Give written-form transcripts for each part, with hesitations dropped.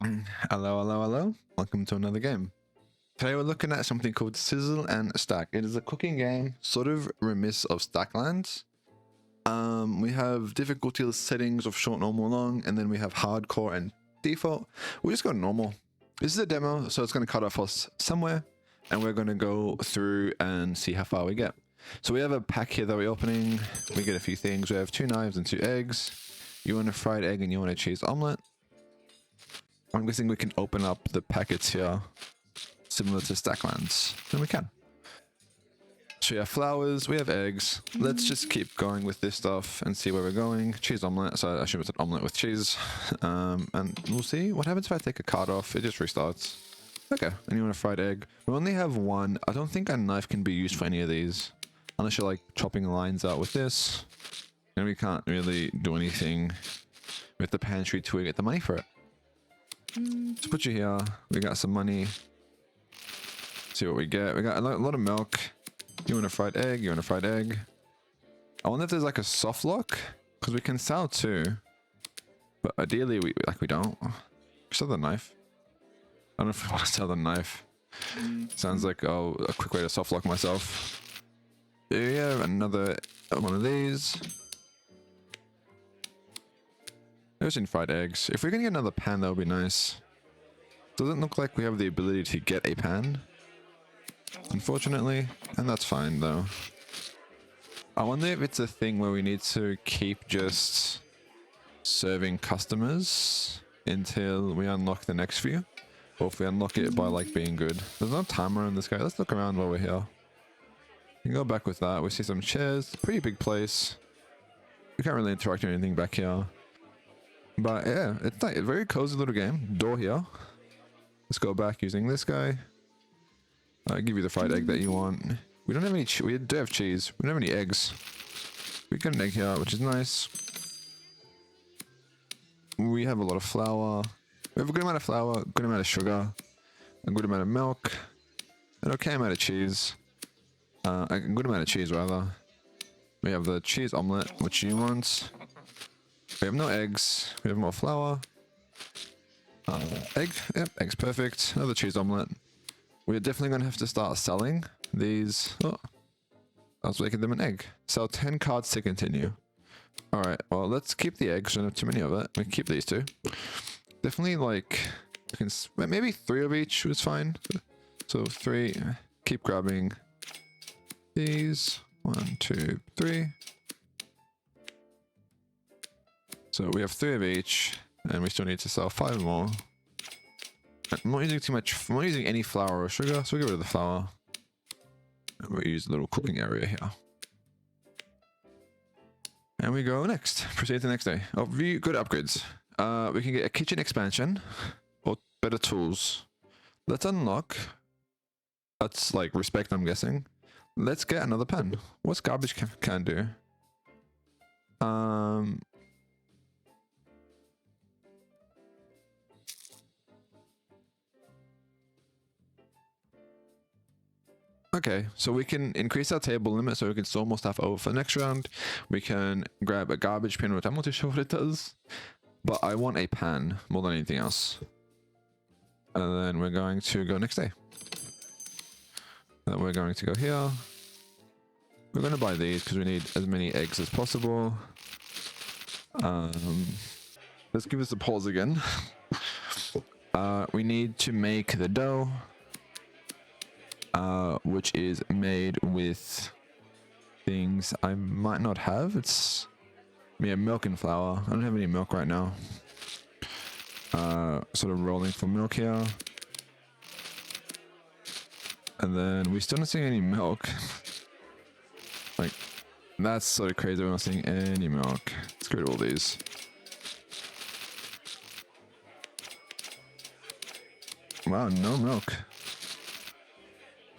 Hello, hello, hello. Welcome to another game. Today we're looking at something called Sizzle and Stack. It is a cooking game, sort of remiss of Stacklands. We have difficulty settings of short, normal, long, and then we have hardcore and default. We'll just go normal. This is a demo, so it's going to cut off us somewhere, and we're going to go through and see how far we get. So we have a pack here that we're opening. We get a few things. We have 2 knives and 2 eggs. You want a fried egg and you want a cheese omelet. I'm guessing we can open up the packets here, similar to Stacklands. And we can. So we have flowers, we have eggs. Let's just keep going with this stuff and see where we're going. Cheese omelet, so I should have said omelet with cheese. And we'll see what happens if I take a card off. It just restarts. Okay, and you want a fried egg. We only have 1. I don't think a knife can be used for any of these. Unless you're like chopping lines out with this. And we can't really do anything with the pantry till we get the money for it. Let's put you here. We got some money. See what we get. We got a lot of milk. You want a fried egg? You want a fried egg? I wonder if there's like a soft lock, because we can sell 2, but ideally we don't. Sell the knife. I don't know if I want to sell the knife. Sounds like a quick way to soft lock myself. Yeah, another one of these. There's in fried eggs. If we can get another pan, that would be nice. Doesn't look like we have the ability to get a pan, unfortunately, and that's fine though. I wonder if it's a thing where we need to keep just serving customers until we unlock the next few, or if we unlock it by like being good. There's no timer on this guy. Let's look around while we're here. We can go back with that. We see some chairs. Pretty big place. We can't really interact with anything back here. But yeah, it's like a very cozy little game. Door here. Let's go back using this guy. I'll give you the fried egg that you want. We don't have any. We do have cheese. We don't have any eggs. We got an egg here, which is nice. We have a lot of flour. We have a good amount of flour, good amount of sugar, a good amount of milk, an okay amount of cheese. A good amount of cheese rather. We have the cheese omelet, which you want. We have no eggs. We have more flour. Egg. Yep, egg's perfect. Another cheese omelet. We're definitely going to have to start selling these. Oh, I was making them an egg. Sell 10 cards to continue. Alright, well, let's keep the eggs. We don't have too many of it. We can keep these 2. Definitely, like, we can, maybe 3 of each was fine. So 3. Keep grabbing these. 1, 2, 3. So we have 3 of each, and we still need to sell 5 more. I'm not using too much. I'm not using any flour or sugar, so we get rid of the flour. And we use a little cooking area here. And we go next. Proceed to the next day. Oh, view good upgrades. We can get a kitchen expansion or better tools. Let's unlock. That's like respect, I'm guessing. Let's get another pen. What's garbage can do? Okay, so we can increase our table limit so we can store more stuff over for the next round. We can grab a garbage bin, which I'm not too sure what it does. But I want a pan more than anything else. And then we're going to go next day. Then we're going to go here. We're going to buy these because we need as many eggs as possible. Let's give us a pause again. We need to make the dough. Which is made with things I might not have. It's milk and flour. I don't have any milk right now. Sort of rolling for milk here. And then we still not seeing any milk. Like, that's sort of crazy. We're not seeing any milk. Let's get rid of all these. Wow, no milk.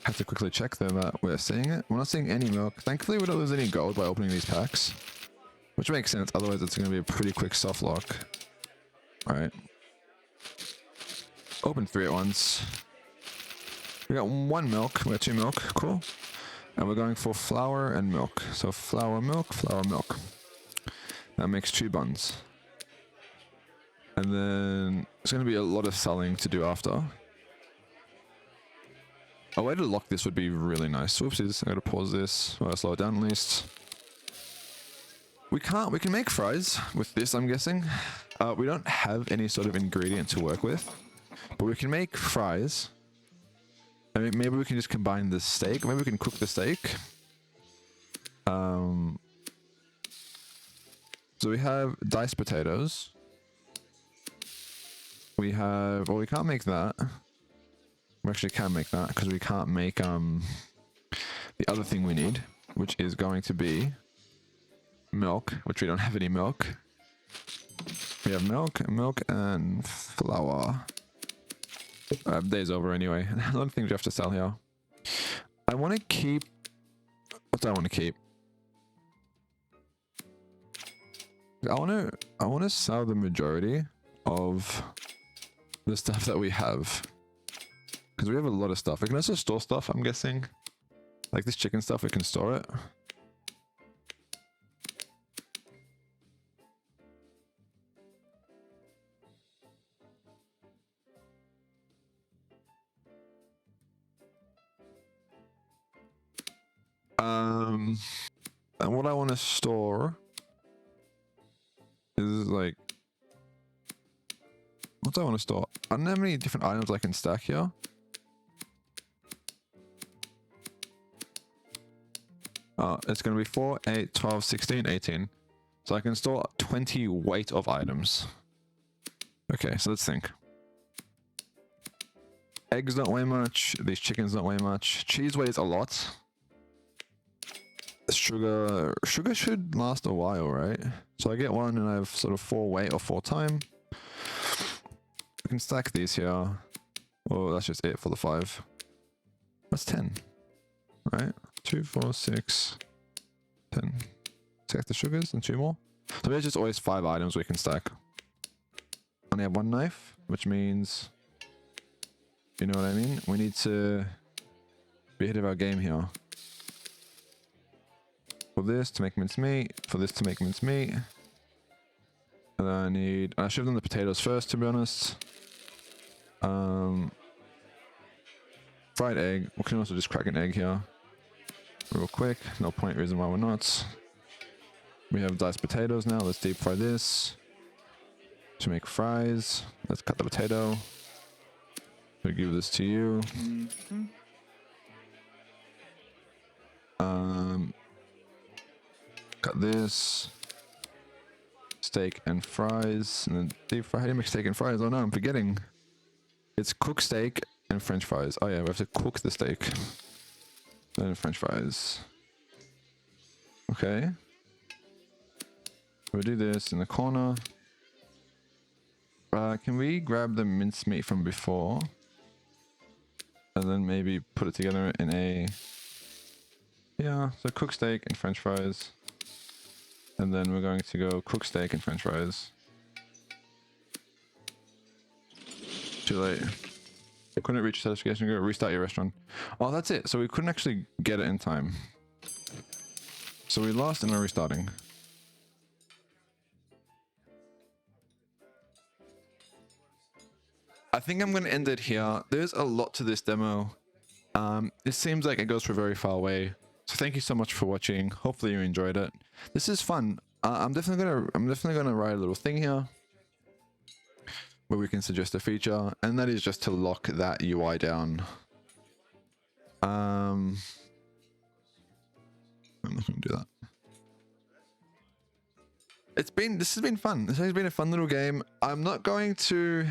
Have to quickly check there that we're seeing it. We're not seeing any milk. Thankfully, we don't lose any gold by opening these packs, which makes sense. Otherwise, it's going to be a pretty quick soft lock. All right. Open 3 at once. We got 1 milk. We got 2 milk. Cool. And we're going for flour and milk. So flour, milk, flour, milk. That makes 2 buns. And then it's going to be a lot of selling to do after. A way to lock this would be really nice. Whoopsies, I gotta pause this. I'll slow it down at least. We can make fries with this, I'm guessing. We don't have any sort of ingredient to work with, but we can make fries. I mean, maybe we can just combine the steak. Maybe we can cook the steak. So we have diced potatoes. We have, well, we can't make that. We actually can make that because we can't make the other thing we need, which is going to be milk, which we don't have any milk. We have milk and flour. Day's over anyway. A lot of things we have to sell here. I want to keep, what do I want to keep? I want to sell the majority of the stuff that we have, because we have a lot of stuff. We can also store stuff, I'm guessing. Like this chicken stuff, we can store it. And what I want to store is like, what do I want to store? I don't have any different items I can stack here. It's going to be 4, 8, 12, 16, 18. So I can store 20 weight of items. Okay, so let's think. Eggs don't weigh much. These chickens don't weigh much. Cheese weighs a lot. Sugar should last a while, right? So I get one and I have sort of 4 weight or 4 time. I can stack these here. Oh, that's just it for the 5. That's 10, right? 2, 4, 6, 10. Stack the sugars and 2 more. So there's just always 5 items we can stack. Only have 1 knife, which means, you know what I mean? We need to be ahead of our game here. For this to make mincemeat, for this to make mincemeat. And then I should have done the potatoes first, to be honest. Fried egg. We can also just crack an egg here. Real quick. No point reason why we're not. We have diced potatoes now. Let's deep fry this. To make fries. Let's cut the potato. We'll give this to you. Cut this. Steak and fries. And then deep fry. How do you make steak and fries? Oh no, I'm forgetting. It's cooked steak and french fries. Oh yeah, we have to cook the steak. Then french fries. Okay. We'll do this in the corner. Can we grab the mincemeat from before? And then maybe put it together in a... Yeah, so cooked steak and french fries. And then we're going to go cook steak and french fries. Too late. Couldn't reach satisfaction. Go restart your restaurant. Oh, that's it. So we couldn't actually get it in time. So we lost and we're restarting. I think I'm going to end it here. There's a lot to this demo. It seems like it goes for very far away. So thank you so much for watching. Hopefully you enjoyed it. This is fun. I'm definitely gonna write a little thing here where we can suggest a feature, and that is just to lock that UI down. I'm not gonna do that. This has been fun. This has been a fun little game. I'm not going to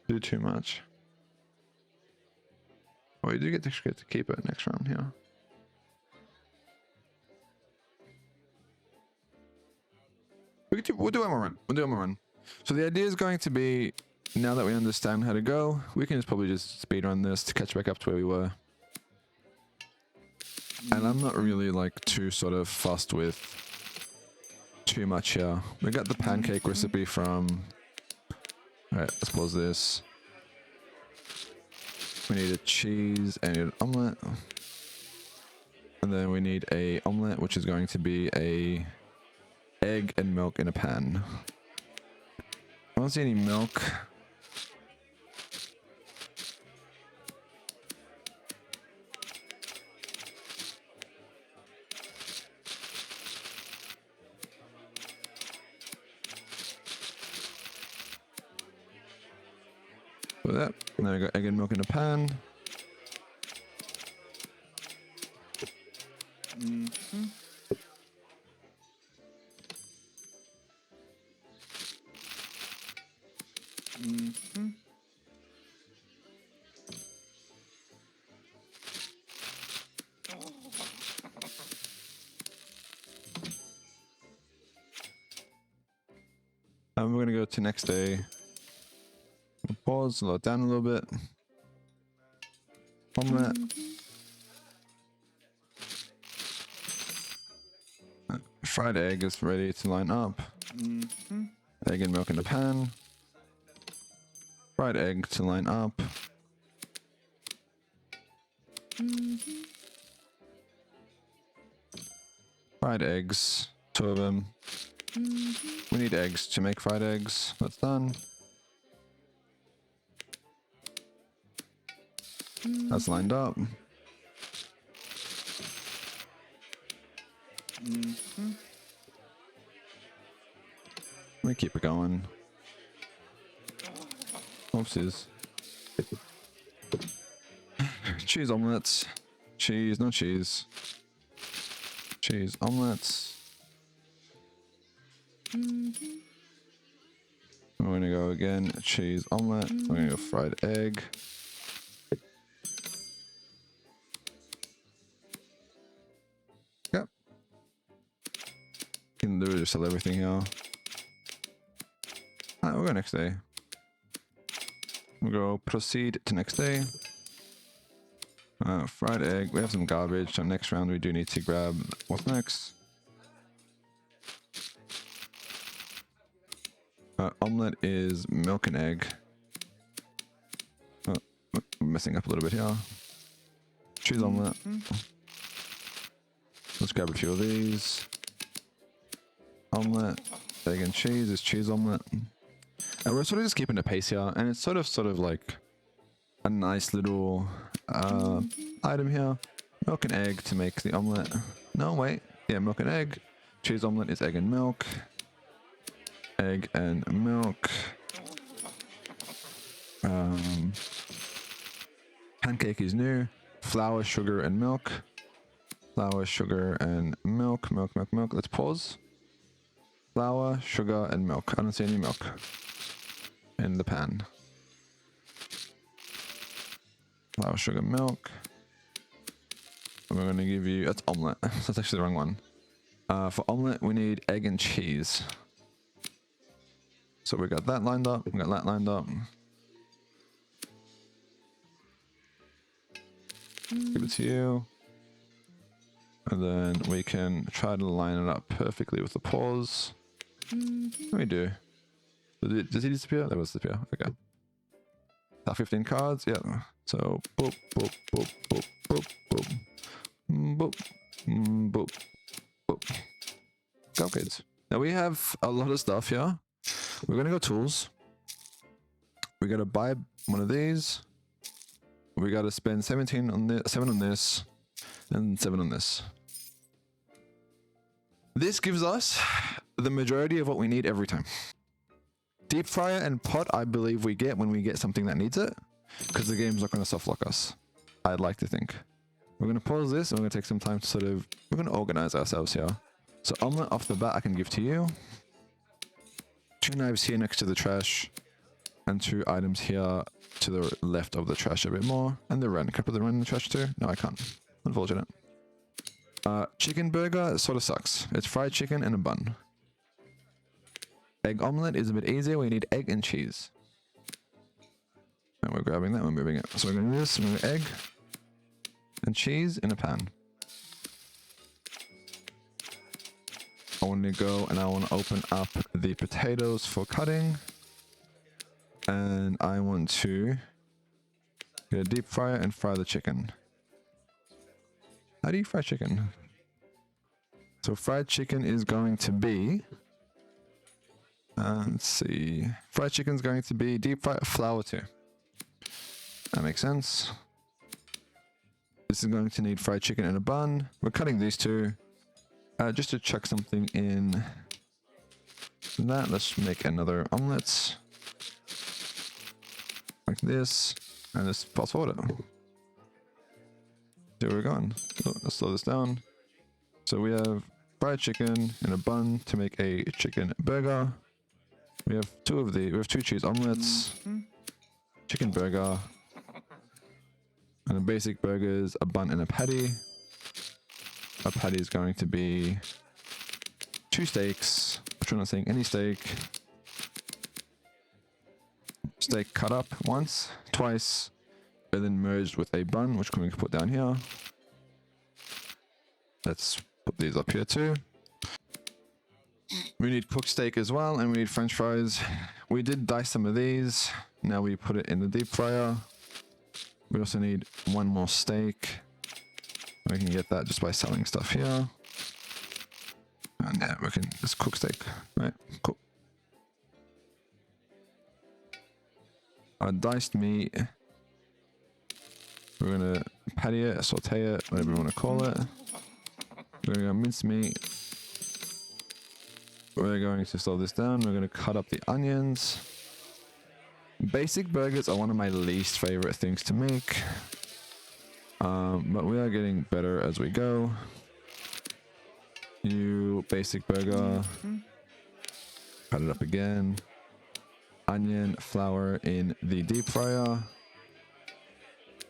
do too much. Oh, you do get to keep it next round here. We'll do one more run. We'll do one more run. So the idea is going to be, now that we understand how to go, we can just probably just speed run this to catch back up to where we were. And I'm not really like too sort of fussed with too much here. We got the pancake recipe from... Alright, let's pause this. We need a cheese and an omelette. And then we need a omelette, which is going to be a egg and milk in a pan. I don't see any milk. Put that. And then we got egg and milk in a pan. And we're gonna go to next day. Pause, slow it down a little bit. Omelette. Fried egg is ready to line up. Egg and milk in the pan. Fried egg to line up. Fried eggs, 2 of them. We need eggs to make fried eggs. That's done. That's lined up. We keep it going. Oopsies. Cheese omelets. Cheese, no cheese. Cheese omelets. We're gonna go again, cheese omelet. We're gonna go fried egg. Yep. Can literally just sell everything here. Alright, we'll go next day. We'll go proceed to next day. Fried egg. We have some garbage. So next round we do need to grab what's next. Omelette is milk and egg. Oh, I'm messing up a little bit here. Cheese omelette. Let's grab a few of these. Omelette, egg and cheese is cheese omelette. And we're sort of just keeping the pace here, and it's sort of like a nice little item here. Milk and egg to make the omelette. No, wait. Yeah, milk and egg. Cheese omelette is egg and milk. Egg and milk. Pancake is new. Flour, sugar, and milk. Flour, sugar, and milk. Milk. Let's pause. Flour, sugar, and milk. I don't see any milk in the pan. Flour, sugar, milk. And we're going to give you... That's omelette. That's actually the wrong one. For omelette, we need egg and cheese. So we got that lined up. We got that lined up. Give it to you. And then we can try to line it up perfectly with the pause. What do we do? Does he disappear? That was disappear. Okay. Top 15 cards. Yeah. So boop, boop, boop, boop, boop, boop. Boop. Boop. Boop. Go kids. Now we have a lot of stuff here. We're gonna go tools. We gotta buy one of these. We gotta spend 17 on this, 7 on this, and 7 on this. This gives us the majority of what we need every time. Deep fryer and pot, I believe we get when we get something that needs it, because the game's not gonna soft lock us. I'd like to think. We're gonna pause this, and we're gonna take some time to sort of, we're gonna organize ourselves here. So omelette off the bat, I can give to you. 2 knives here next to the trash, and 2 items here to the left of the trash a bit more. And the wren. Can I put the wren in the trash too? No, I can't. Unfortunate. Chicken burger sort of sucks. It's fried chicken and a bun. Egg omelette is a bit easier. We need egg and cheese. And we're grabbing that, we're moving it. So we're going to do this, we're going to egg and cheese in a pan. I want to go and I want to open up the potatoes for cutting. And I want to get a deep fryer and fry the chicken. How do you fry chicken? So fried chicken is going to be, let's see, fried chicken is going to be deep fried flour too. That makes sense. This is going to need fried chicken in a bun. We're cutting these two just to chuck something in that. Let's make another omelette like this, and let's fast forward it. There we're going. So let's slow this down. So we have fried chicken in a bun to make a chicken burger. We have two of the, we have two cheese omelets, chicken burger, and a basic burger is a bun and a patty. A patty is going to be two steaks, which we're not saying any steak. Steak cut up once, twice, and then merged with a bun, which we can put down here. Let's put these up here too. We need cooked steak as well, and we need french fries. We did dice some of these. Now we put it in the deep fryer. We also need one more steak. We can get that just by selling stuff here. And yeah, we can just cook steak, right? Cool. Our diced meat. We're gonna patty it, saute it, whatever you want to call it. We're gonna go mince meat. We're going to slow this down. We're gonna cut up the onions. Basic burgers are one of my least favorite things to make. But we are getting better as we go. New basic burger. Cut it up again. Onion, flour in the deep fryer.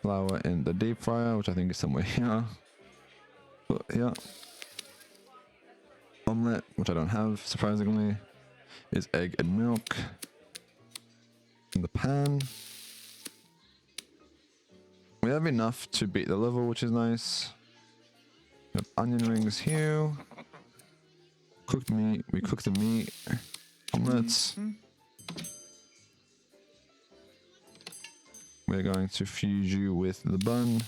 Flour in the deep fryer, which I think is somewhere here. But yeah. Omelette, which I don't have, surprisingly, is egg and milk. In the pan. We have enough to beat the level, which is nice. We have onion rings here. Cooked meat. We cook the meat. Omelets. We're going to fuse you with the bun.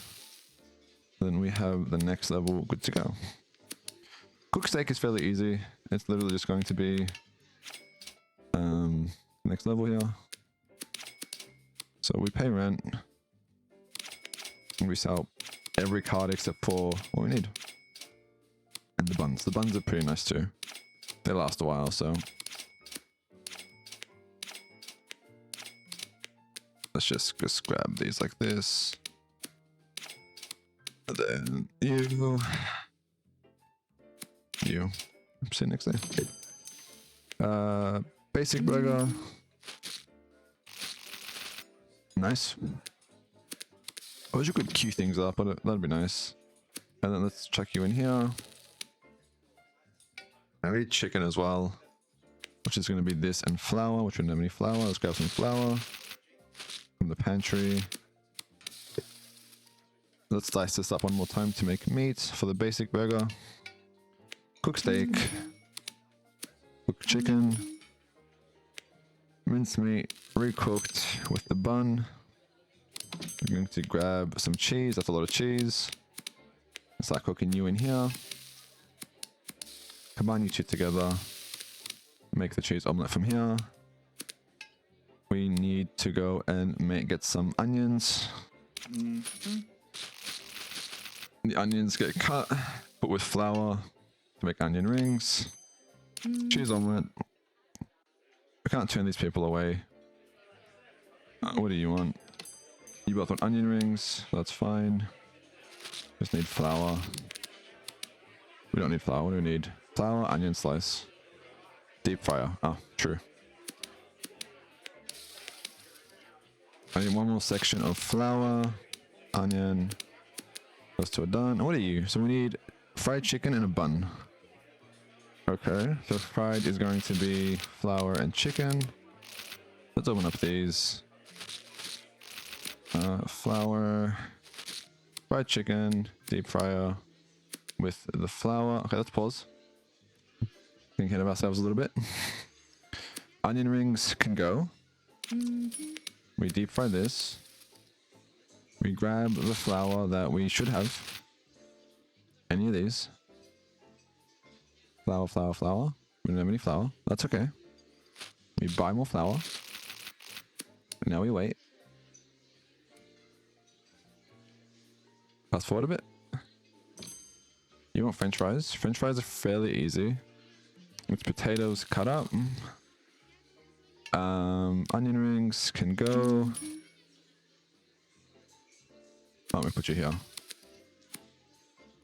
Then we have the next level good to go. Cooked steak is fairly easy. It's literally just going to be next level here. So we pay rent. And we sell every card except for what we need. And the buns. The buns are pretty nice too. They last a while, so. Let's just grab these like this. And then you. I'm sitting next there. Basic burger. Nice. I wish you could queue things up, but that'd be nice. And then let's chuck you in here. I need chicken as well, which is going to be this and flour, which we don't have any flour. Let's grab some flour from the pantry. Let's dice this up one more time to make meat for the basic burger. Cook steak. Cook chicken. Mincemeat recooked with the bun. We're going to grab some cheese. That's a lot of cheese. Start cooking you in here. Combine you two together. Make the cheese omelette from here. We need to go and get some onions. The onions get cut, put with flour to make onion rings. Cheese omelette. I can't turn these people away. What do you want? You both want onion rings. That's fine. Just need flour. We don't need flour. What do we need? Flour, onion slice. Deep fryer. Oh, true. I need one more section of flour, onion. Those two are done. And what are you? So we need fried chicken and a bun. Okay, so fried is going to be flour and chicken. Let's open up these. Flour, fried chicken, deep fryer with the flour. Okay, let's pause. Thinking ahead of ourselves a little bit. Onion rings can go. We deep fry this. We grab the flour that we should have. Any of these. Flour, flour, flour. We don't have any flour. That's okay. We buy more flour. And now we wait. Fast forward a bit. You want French fries? French fries are fairly easy. With potatoes cut up. Onion rings can go. Oh, let me put you here.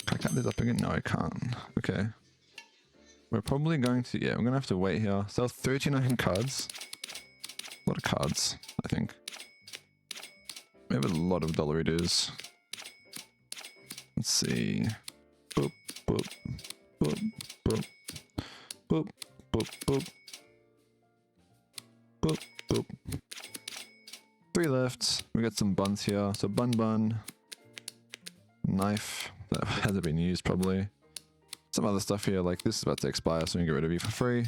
Can I cut this up again? No, I can't. Okay. We're probably going to... Yeah, we're going to have to wait here. Sell 39 cards. A lot of cards, I think. We have a lot of dollaritos. Let's see. Boop, boop, boop, boop, boop, boop, boop, boop, boop. 3 left. We got some buns here. So bun. Knife. That hasn't been used probably. Some other stuff here, like this is about to expire, so we can get rid of you for free.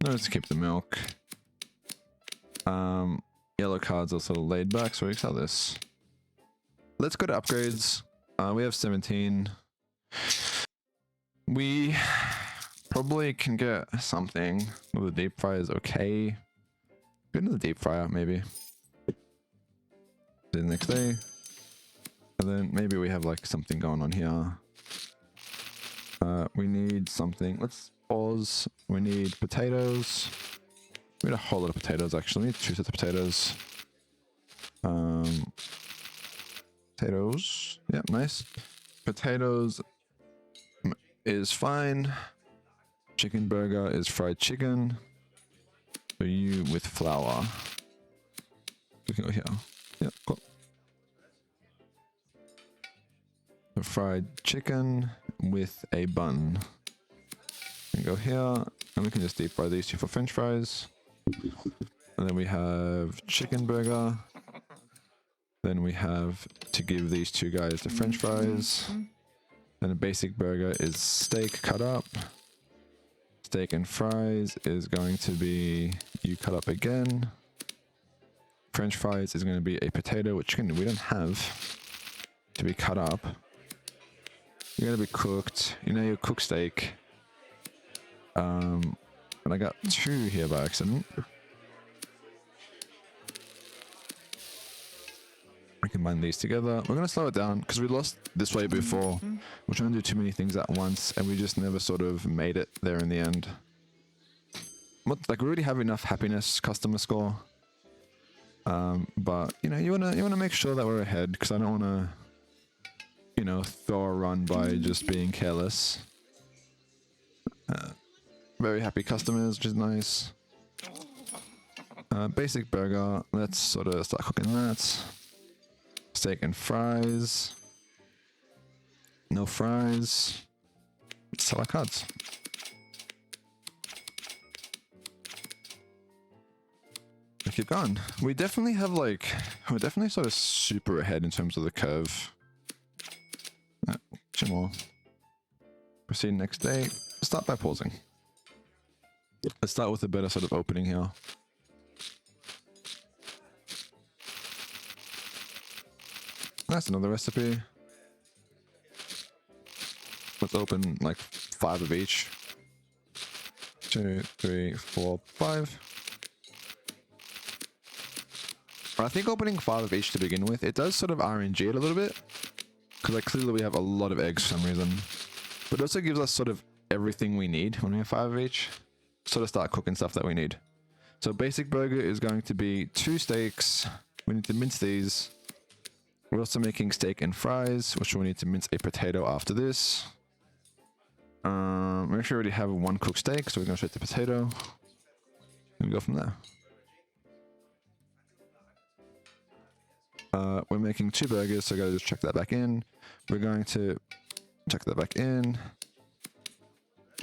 No, let's keep the milk. Yellow cards are sort of laid back, so we can sell this. Let's go to upgrades. We have 17. We probably can get something. Well, the deep fryer is okay. Go into the deep fryer, maybe. The next day. And then maybe we have like something going on here. We need something. Let's pause. We need potatoes. We need a whole lot of potatoes actually. We need 2 sets of potatoes. Potatoes. Yeah, nice. Potatoes is fine. Chicken burger is fried chicken. So you with flour. We can go here. Yeah, cool. So fried chicken with a bun. We can go here, and we can just deep fry these 2 for French fries. And then we have chicken burger. Then we have to give these 2 guys the French fries. And a basic burger is steak cut up. Steak and fries is going to be you cut up again. French fries is going to be a potato, which we don't have to be cut up. You're going to be cooked. You know, you cook steak. And I got 2 here by accident. We combine these together. We're going to slow it down because we lost this way before. We're trying to do too many things at once and we just never sort of made it there in the end. Like we already have enough happiness customer score. But you know, you wanna make sure that we're ahead because I don't wanna, you know, throw a run by just being careless. Very happy customers, which is nice. Basic burger. Let's sort of start cooking that. Steak and fries. No fries. Let's sell our cards. We keep going. We definitely have like, we're definitely sort of super ahead in terms of the curve. 2 more. Proceed next day. Start by pausing. Let's start with a better sort of opening here. That's another recipe. Let's open like 5 of each. 2, 3, 4, 5. I think opening 5 of each to begin with, it does sort of RNG it a little bit. Because like clearly we have a lot of eggs for some reason. But it also gives us sort of everything we need when we have 5 of each. Sort of start cooking stuff that we need. So basic burger is going to be 2 steaks. We need to mince these. We're also making steak and fries, which we'll need to mince a potato after this. We actually already have 1 cooked steak, so we're going to straight to potato. And go from there. We're making 2 burgers, so I gotta just check that back in. We're going to check that back in.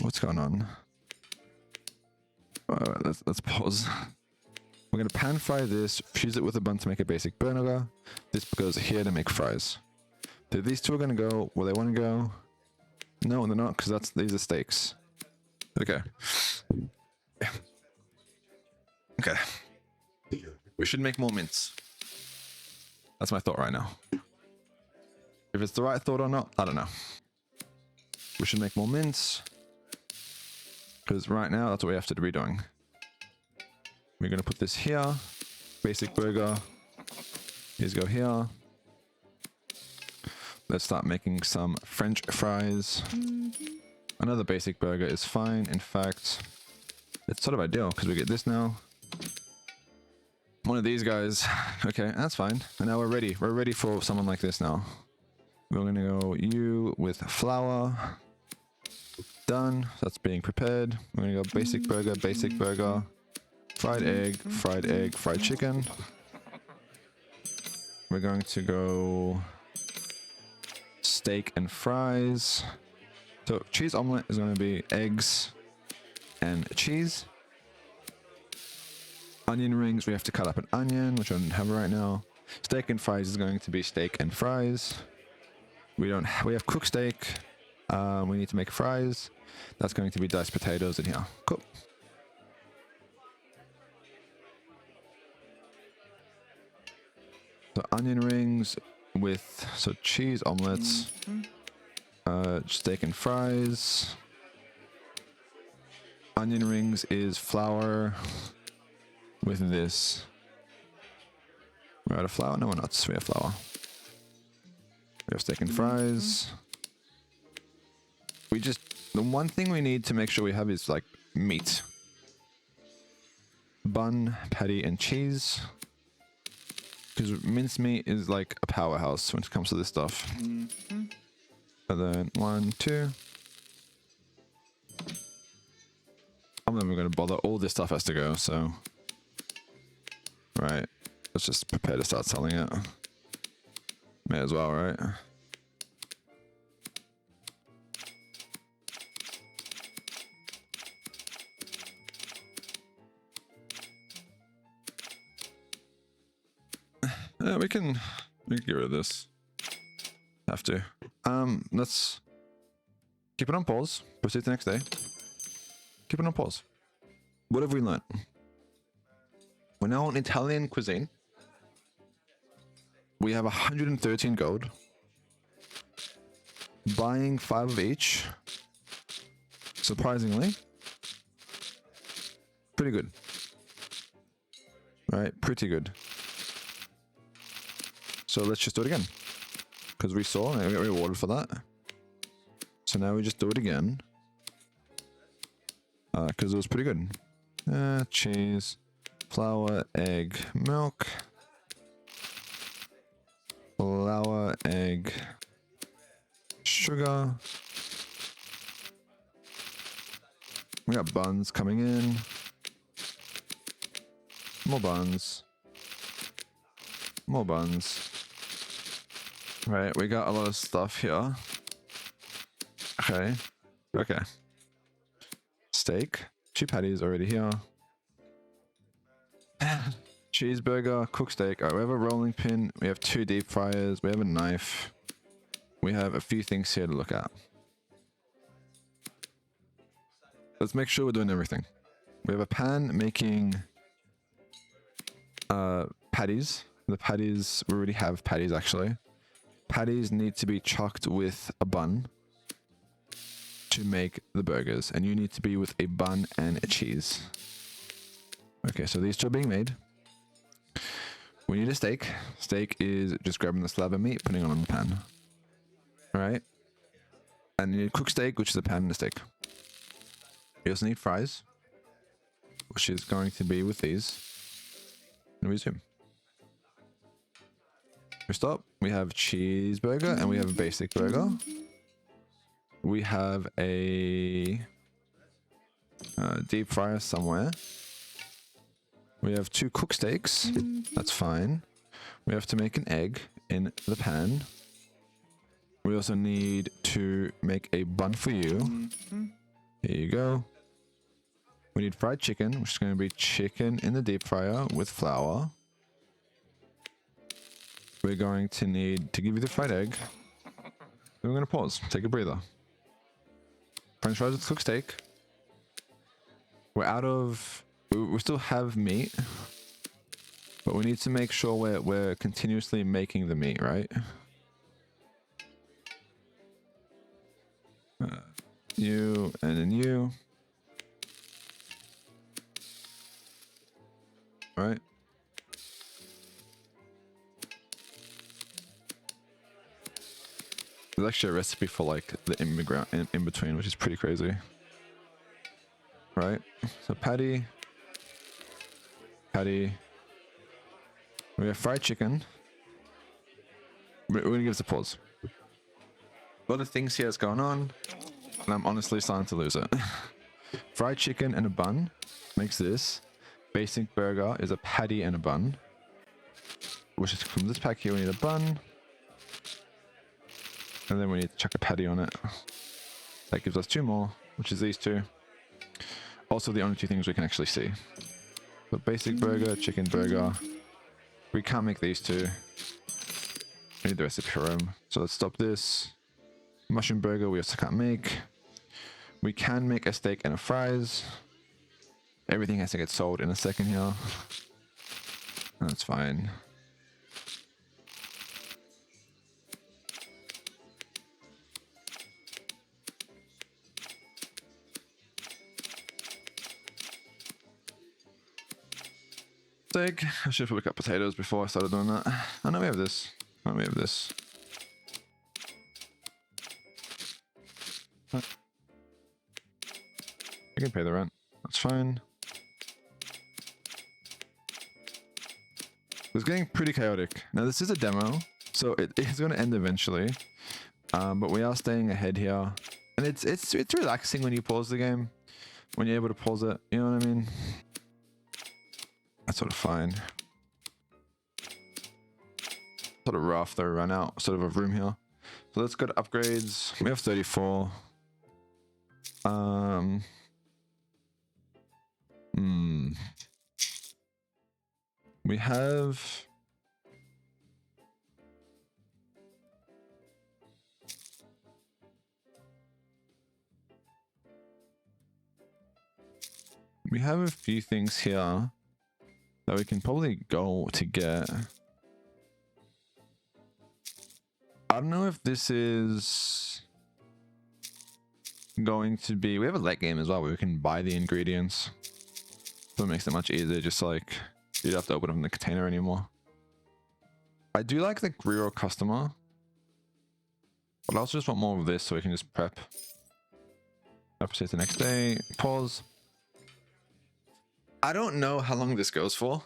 What's going on? Alright, let's pause. We're gonna pan fry this, fuse it with a bun to make a basic burger. This goes here to make fries. So these 2 are gonna go where they want to go. No, they're not, because these are steaks. Okay. Okay. We should make more mince. That's my thought right now. If it's the right thought or not, I don't know. We should make more mince. Because right now, that's what we have to be doing. We're going to put this here. Basic burger. Here's go here. Let's start making some French fries. Another basic burger is fine. In fact, it's sort of ideal because we get this now. One of these guys. Okay, that's fine. And now we're ready. We're ready for someone like this now. We're going to go you with flour. Done. That's being prepared. We're going to go basic burger, fried egg, fried chicken. We're going to go steak and fries. So cheese omelet is going to be eggs and cheese. Onion rings, we have to cut up an onion, which I don't have right now. Steak and fries is going to be steak and fries. We have cooked steak. We need to make fries. That's going to be diced potatoes in here. Cool. So onion rings with cheese omelets, steak and fries. Onion rings is flour with this. We're out of flour? No, we're not. We have flour. We have steak and fries. The one thing we need to make sure we have is like meat. Bun, patty, and cheese. Because mincemeat is like a powerhouse when it comes to this stuff. And then 1, 2. I'm not even going to bother. All this stuff has to go, so. Right. Let's just prepare to start selling it. May as well, right? Yeah, we can get rid of this. Have to. Let's keep it on pause. Proceed to the next day. Keep it on pause. What have we learned? We're now on Italian cuisine. We have 113 gold. Buying 5 of each. Surprisingly. Pretty good. Right, pretty good. So let's just do it again. Because we saw and we got rewarded for that. So now we just do it again. Because it was pretty good. Cheese, flour, egg, milk. Flour, egg, sugar. We got buns coming in. More buns. More buns. Right, we got a lot of stuff here. Okay. Okay. Steak. 2 patties already here. Cheeseburger, cooked steak. Alright, we have a rolling pin. We have 2 deep fryers. We have a knife. We have a few things here to look at. Let's make sure we're doing everything. We have a pan making patties. The patties, we already have patties actually. Patties need to be chucked with a bun to make the burgers. And you need to be with a bun and a cheese. Okay, so these 2 are being made. We need a steak. Steak is just grabbing the slab of meat, putting it on the pan. Alright. And you need cooked steak, which is a pan and a steak. You also need fries, which is going to be with these. And resume. We stop. We have cheeseburger and we have a basic burger. We have a deep fryer somewhere. We have 2 cooked steaks. That's fine. We have to make an egg in the pan. We also need to make a bun for you. Here you go. We need fried chicken, which is going to be chicken in the deep fryer with flour. We're going to need to give you the fried egg. Then we're going to pause, take a breather. French fries with cooked steak. We're out of... We still have meat. But we need to make sure we're continuously making the meat, right? You, and then you. right? There's actually a recipe for like the immigrant in between, which is pretty crazy, right? So patty, patty. We have fried chicken. We're gonna give this a pause. A lot of things here that's going on, and I'm honestly starting to lose it. Fried chicken and a bun makes this. Basic burger is a patty and a bun, which is from this pack here. We need a bun, and then we need to chuck a patty on it. That gives us 2 more, which is these 2. Also the only 2 things we can actually see. So basic burger, chicken burger. We can't make these 2. We need the recipe for them. So let's stop this. Mushroom burger we also can't make. We can make a steak and a fries. Everything has to get sold in a second here. That's fine. Steak. I should have probably cut potatoes before I started doing that. Oh no, we have this. Oh, we have this. I can pay the rent. That's fine. It's getting pretty chaotic. Now this is a demo, so it is going to end eventually. But we are staying ahead here, and it's relaxing when you pause the game, when you're able to pause it. You know what I mean? That's sort of fine. Sort of rough though, run out sort of a room here. So let's go to upgrades. We have 34. We have a few things here that we can probably go to get. I don't know if this is going to be... We have a late game as well where we can buy the ingredients. So it makes it much easier, just like you don't have to open up in the container anymore. I do like the reroll customer, but I also just want more of this so we can just prep. Proceed the next day. Pause. I don't know how long this goes for.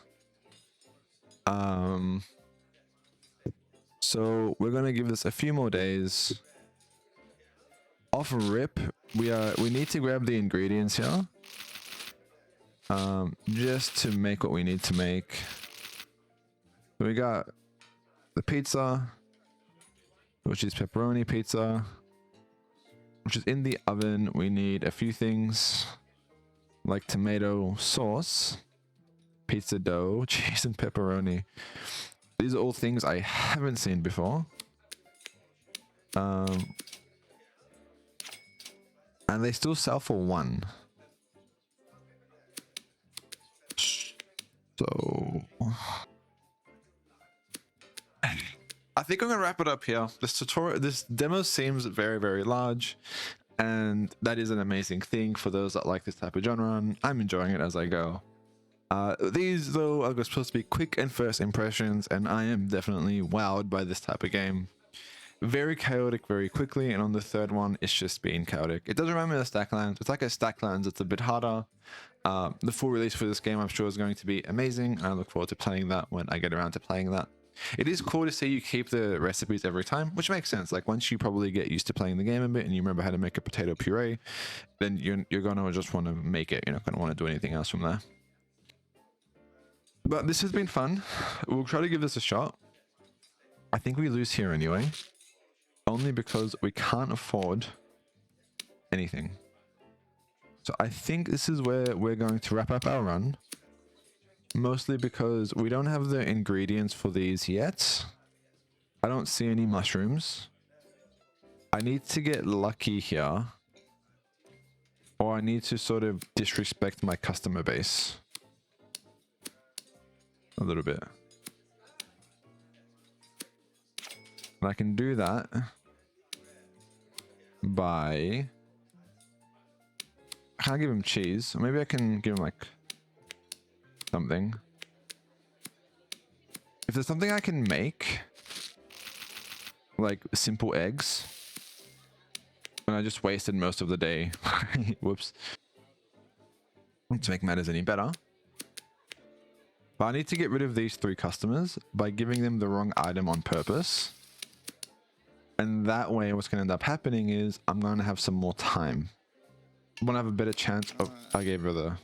So we're gonna give this a few more days. Off rip, we need to grab the ingredients here. Just to make what we need to make. So we got the pizza, which is pepperoni pizza, which is in the oven. We need a few things like tomato sauce, pizza dough, cheese, and pepperoni. These are all things I haven't seen before. And they still sell for 1. So I think I'm gonna wrap it up here. This demo seems very, very large, and that is an amazing thing for those that like this type of genre, and I'm enjoying it as I go. These though are supposed to be quick and first impressions, and I am definitely wowed by this type of game. Very chaotic very quickly, and on the 3rd one it's just being chaotic. It does remind me of Stacklands. It's like a Stacklands, it's a bit harder. The full release for this game I'm sure is going to be amazing, and I look forward to playing that when I get around to playing that. It is cool to see you keep the recipes every time, which makes sense. Like once you probably get used to playing the game a bit and you remember how to make a potato puree, then you're gonna just want to make it. You're not gonna want to do anything else from there. But this has been fun. We'll try to give this a shot. I think we lose here anyway, only because we can't afford anything. So I think this is where we're going to wrap up our run. Mostly because we don't have the ingredients for these yet. I don't see any mushrooms. I need to get lucky here. Or I need to sort of disrespect my customer base. A little bit. And I can do that by... I can't give him cheese. Or maybe I can give him like something. If there's something I can make, like simple eggs, and I just wasted most of the day. Whoops. To make matters any better. But I need to get rid of these 3 customers by giving them the wrong item on purpose. And that way what's going to end up happening is I'm going to have some more time. I'm going to have a better chance of... I gave her the...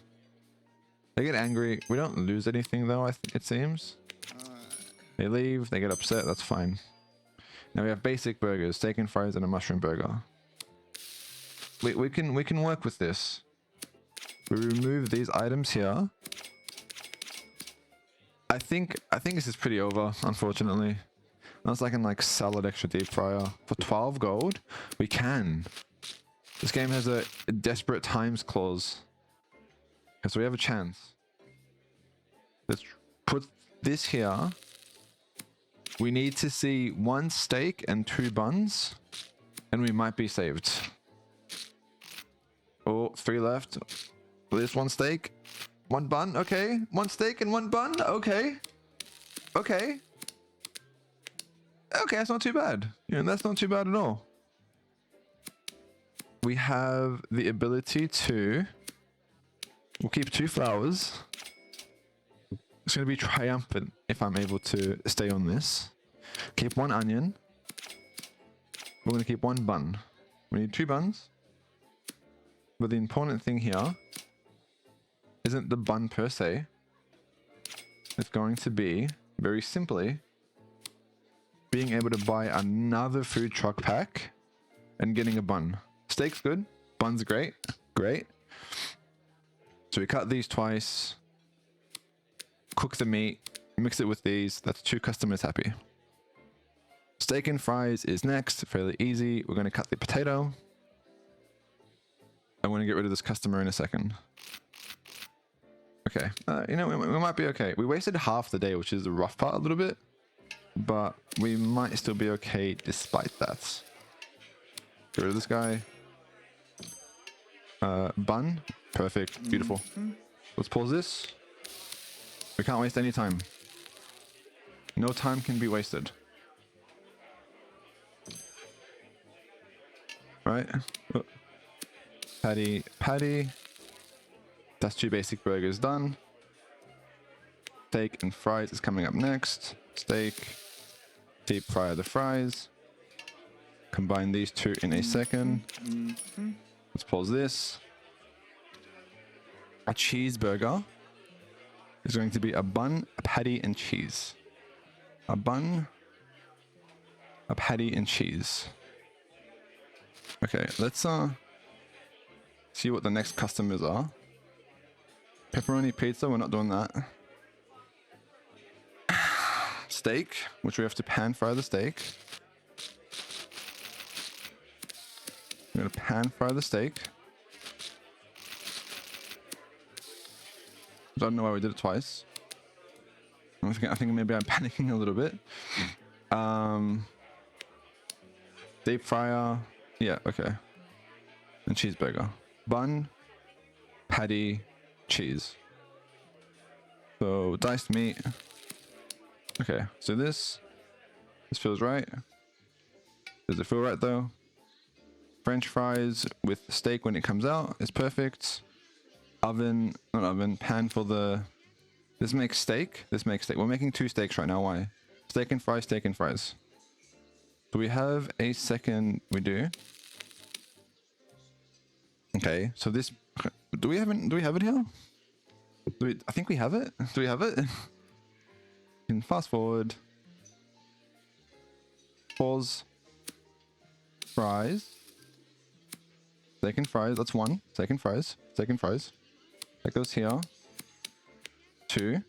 They get angry. We don't lose anything though, it seems. They leave, they get upset, that's fine. Now we have basic burgers, steak and fries and a mushroom burger. We can work with this. We remove these items here. I think this is pretty over, unfortunately. Unless I can like sell an extra deep fryer for 12 gold, we can. This game has a desperate times clause. Okay, so we have a chance. Let's put this here. We need to see 1 steak and 2 buns, and we might be saved. Oh, 3 left. There's 1 steak, 1 bun. Okay, 1 steak and 1 bun. Okay, okay, okay. That's not too bad. Yeah, that's not too bad at all. We have the ability to. We'll keep 2 flowers. It's going to be triumphant if I'm able to stay on this. Keep 1 onion. We're going to keep 1 bun. We need 2 buns. But the important thing here isn't the bun per se. It's going to be, very simply, being able to buy another food truck pack and getting a bun. Steak's good. Bun's great. Great. So we cut these twice. Cook the meat, mix it with these. That's 2 customers happy. Steak and fries is next, fairly easy. We're going to cut the potato. I'm going to get rid of this customer in a second. Okay, you know, we might be okay. We wasted half the day, which is the rough part a little bit, but we might still be okay despite that. Get rid of this guy. Bun, perfect, beautiful. Let's pause this. We can't waste any time. No time can be wasted. Right? Oh. Patty, patty. That's 2 basic burgers done. Steak and fries is coming up next. Steak. Deep fry the fries. Combine these 2 in a second. Let's pause this. A cheeseburger is going to be a bun, a patty, and cheese. A bun, a patty, and cheese. Okay, let's see what the next customers are. Pepperoni pizza, we're not doing that. Steak, which we have to pan fry the steak. We're gonna pan fry the steak. I don't know why we did it twice. I think maybe I'm panicking a little bit. Deep fryer. Yeah, okay. And cheeseburger. Bun, patty, cheese. So diced meat. Okay, so this feels right. Does it feel right though? French fries with steak when it comes out is perfect. Oven, not oven, pan for the... This makes steak. This makes steak. We're making 2 steaks right now. Why? Steak and fries, steak and fries. Do we have a second? We do. Okay, so this... Do we have it here? I think we have it. Do we have it? Can fast forward. Pause. Fries. Steak and fries. That's 1. Steak and fries. Steak and fries. That goes here. 2.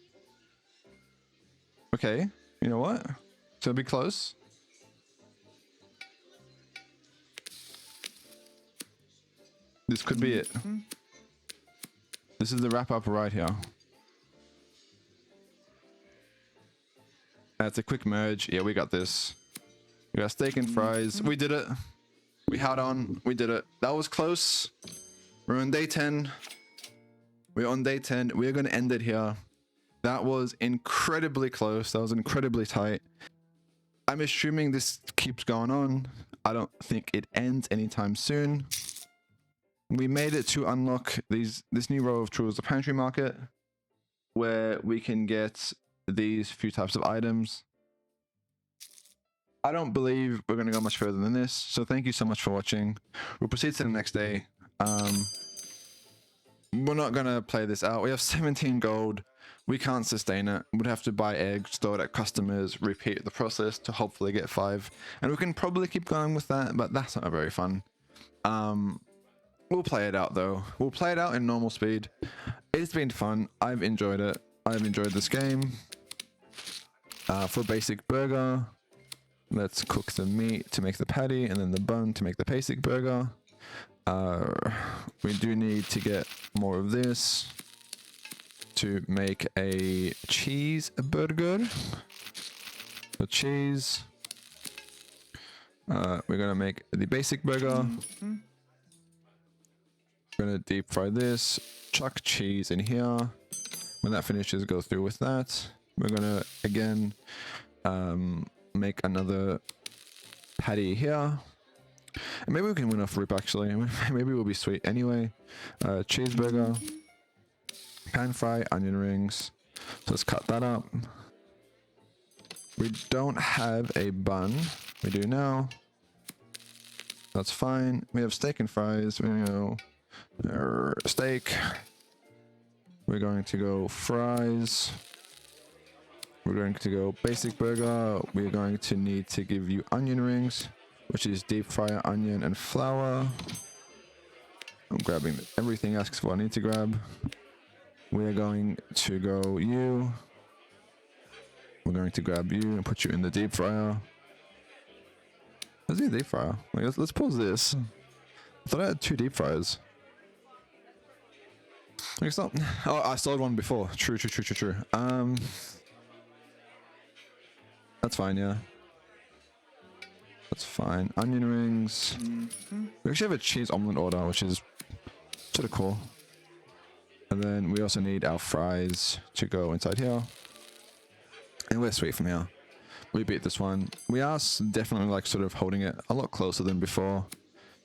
Okay. You know what? So be close. This could be it. This is the wrap up right here. That's a quick merge. Yeah, we got this. We got steak and fries. We did it. We held on. We did it. That was close. We're on day 10. We're on day 10. We're going to end it here. That was incredibly close. That was incredibly tight. I'm assuming this keeps going on. I don't think it ends anytime soon. We made it to unlock this new row of tools, the pantry market, where we can get these few types of items. I don't believe we're going to go much further than this, so thank you so much for watching. We'll proceed to the next day. We're not going to play this out. We have 17 gold. We can't sustain it. We'd have to buy eggs, throw it at customers, repeat the process to hopefully get 5. And we can probably keep going with that, but that's not very fun. We'll play it out though. We'll play it out in normal speed. It's been fun. I've enjoyed it. I've enjoyed this game. For basic burger, let's cook the meat to make the patty and then the bun to make the basic burger. We do need to get more of this to make a cheese burger. The cheese. We're gonna make the basic burger. We're gonna deep fry this. Chuck cheese in here. When that finishes, go through with that. We're gonna again make another patty here. And maybe we can win off rip actually. Maybe we'll be sweet anyway. Cheeseburger. Pan fry, onion rings. So let's cut that up. We don't have a bun. We do now. That's fine. We have steak and fries. We go steak. We're going to go fries. We're going to go basic burger. We're going to need to give you onion rings, which is deep fryer, onion, and flour. I'm grabbing everything else for what I need to grab. We're going to go you. We're going to grab you and put you in the deep fryer. Let's do a deep fryer. Like, let's pause this. I thought I had 2 deep fryers. Like, it's not. Oh, I sold one before. True. That's fine, yeah. That's fine. Onion rings. We actually have a cheese omelet order, which is sort of cool. And then we also need our fries to go inside here. And we're sweet from here. We beat this one. We are definitely like sort of holding it a lot closer than before.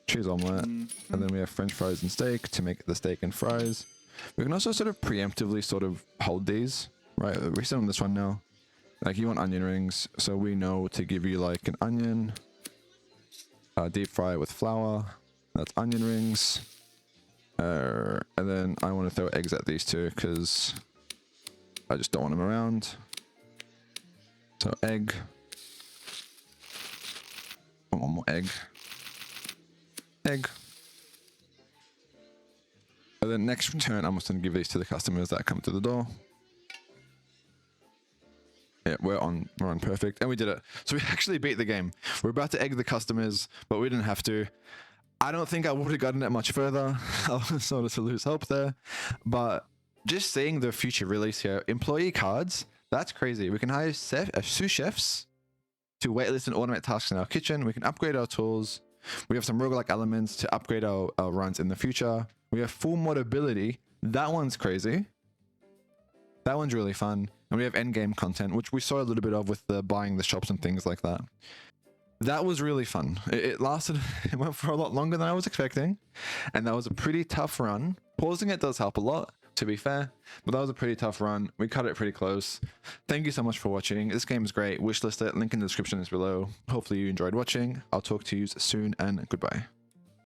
Cheese omelet. And then we have french fries and steak to make the steak and fries. We can also sort of preemptively sort of hold these. Right, we're still on this one now. Like you want onion rings. So we know to give you like an onion. Deep fry it with flour. That's onion rings. And then I want to throw eggs at these two because I just don't want them around. So egg. One more egg. Egg. And then next turn, I'm just going to give these to the customers that come to the door. Yeah, we're on perfect, and we did it. So we actually beat the game. We're about to egg the customers, but we didn't have to. I don't think I would have gotten it much further. I was sort of to lose hope there. But just seeing the future release here, employee cards, that's crazy. We can hire sous chefs to waitlist and automate tasks in our kitchen. We can upgrade our tools. We have some roguelike elements to upgrade our runs in the future. We have full modability. That one's crazy. That one's really fun. And we have endgame content, which we saw a little bit of with the buying the shops and things like that. That was really fun. It lasted, it went for a lot longer than I was expecting. And that was a pretty tough run. Pausing it does help a lot, to be fair. But that was a pretty tough run. We cut it pretty close. Thank you so much for watching. This game is great. Wishlist it. Link in the description is below. Hopefully you enjoyed watching. I'll talk to you soon and goodbye.